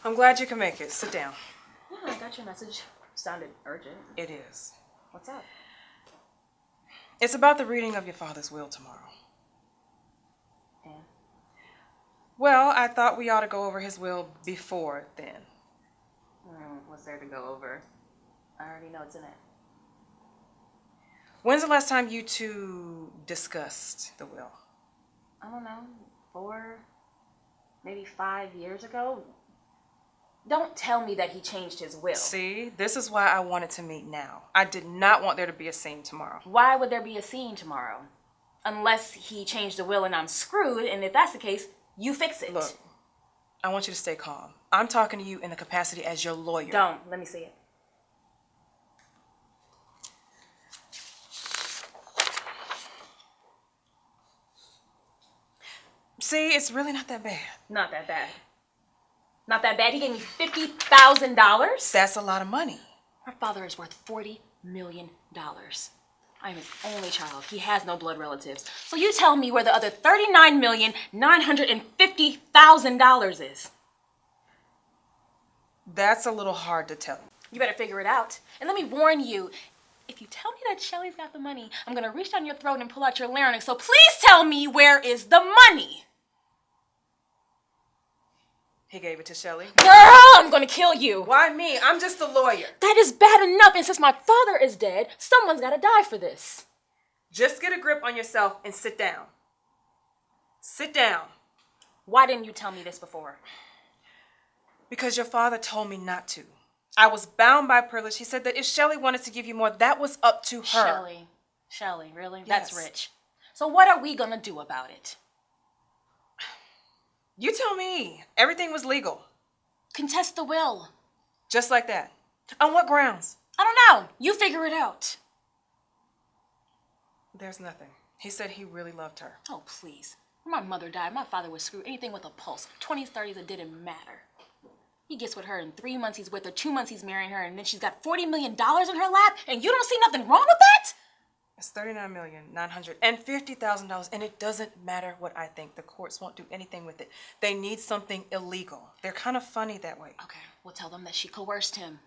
I'm glad you can make it. Sit down. Yeah, I got your message. Sounded urgent. It is. What's up? It's about the reading of your father's will tomorrow. And? Well, I thought we ought to go over his will before then. What's there to go over? I already know it's in it. When's the last time you two discussed the will? I don't know, 4, maybe 5 years ago. Don't tell me that he changed his will. See, this is why I wanted to meet now. I did not want there to be a scene tomorrow. Why would there be a scene tomorrow? Unless he changed the will and I'm screwed, and if that's the case, you fix it. Look, I want you to stay calm. I'm talking to you in the capacity as your lawyer. Don't. Let me see it. See, it's really not that bad. Not that bad. Not that bad. He gave me $50,000. That's a lot of money. Our father is worth $40 million. I am his only child. He has no blood relatives. So you tell me where the other $39,950,000 is. That's a little hard to tell. You better figure it out. And let me warn you, if you tell me that Shelly's got the money, I'm going to reach down your throat and pull out your larynx. So please tell me, where is the money? He gave it to Shelly. Girl, I'm going to kill you. Why me? I'm just the lawyer. That is bad enough. And since my father is dead, someone's got to die for this. Just get a grip on yourself and sit down. Sit down. Why didn't you tell me this before? Because your father told me not to. I was bound by privilege. He said that if Shelly wanted to give you more, that was up to her. Shelly, really? Yes. That's rich. So what are we going to do about it? You tell me. Everything was legal. Contest the will. Just like that. On what grounds? I don't know. You figure it out. There's nothing. He said he really loved her. Oh, please. When my mother died, my father would screw anything with a pulse. 20s, 30s, it didn't matter. He gets with her in 3 months, he's with her, 2 months, he's marrying her, and then she's got $40 million in her lap, and you don't see nothing wrong with that? It's $39,950,000, and it doesn't matter what I think. The courts won't do anything with it. They need something illegal. They're kind of funny that way. Okay, we'll tell them that she coerced him.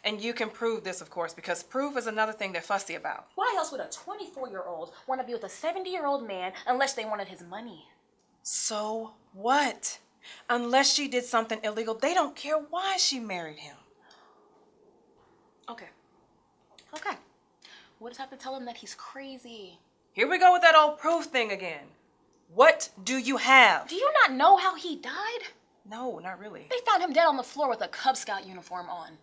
And you can prove this, of course, because proof is another thing they're fussy about. Why else would a 24-year-old want to be with a 70-year-old man unless they wanted his money? So what? Unless she did something illegal, they don't care why she married him. Okay. We'll just have to tell him that he's crazy. Here we go with that old proof thing again. What do you have? Do you not know how he died? No, not really. They found him dead on the floor with a Cub Scout uniform on.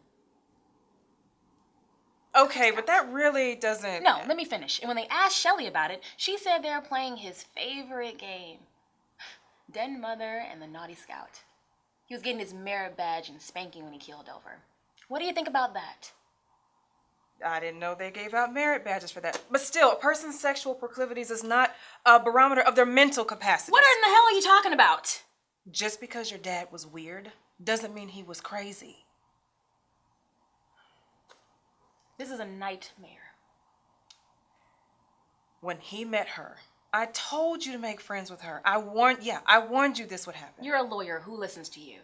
Okay, but that really doesn't... No, let me finish. And when they asked Shelly about it, she said they were playing his favorite game. Den Mother and the Naughty Scout. He was getting his merit badge and spanking when he keeled over. What do you think about that? I didn't know they gave out merit badges for that. But still, a person's sexual proclivities is not a barometer of their mental capacity. What in the hell are you talking about? Just because your dad was weird doesn't mean he was crazy. This is a nightmare. When he met her, I told you to make friends with her. I warned you this would happen. You're a lawyer. Who listens to you?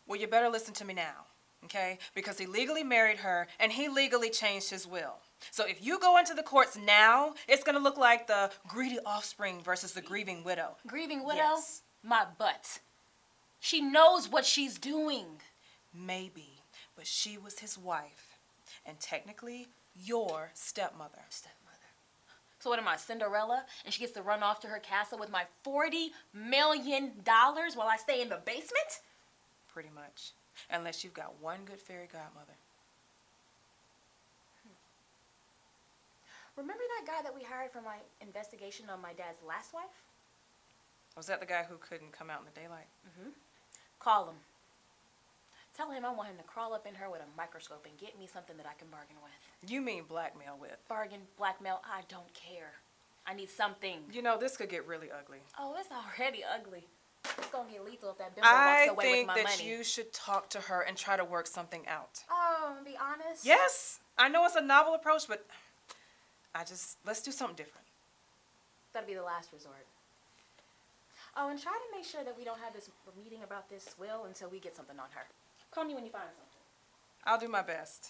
Well, you better listen to me now, okay? Because he legally married her and he legally changed his will. So if you go into the courts now, it's going to look like the greedy offspring versus the grieving widow. Grieving widow? Yes. My butt. She knows what she's doing. Maybe, but she was his wife and technically your stepmother. So what am I, Cinderella? And she gets to run off to her castle with my $40 million while I stay in the basement? Pretty much. Unless you've got one good fairy godmother. Remember that guy that we hired for my investigation on my dad's last wife? Was that the guy who couldn't come out in the daylight? Mm-hmm. Call him. Tell him I want him to crawl up in her with a microscope and get me something that I can bargain with. You mean blackmail with? Bargain, blackmail, I don't care. I need something. You know, this could get really ugly. Oh, it's already ugly. It's gonna get lethal if that bimbo walks away with my money. I think that you should talk to her and try to work something out. Oh, be honest? Yes. I know it's a novel approach, but let's do something different. That'd be the last resort. Oh, and try to make sure that we don't have this meeting about this will until we get something on her. Call me when you find something. I'll do my best.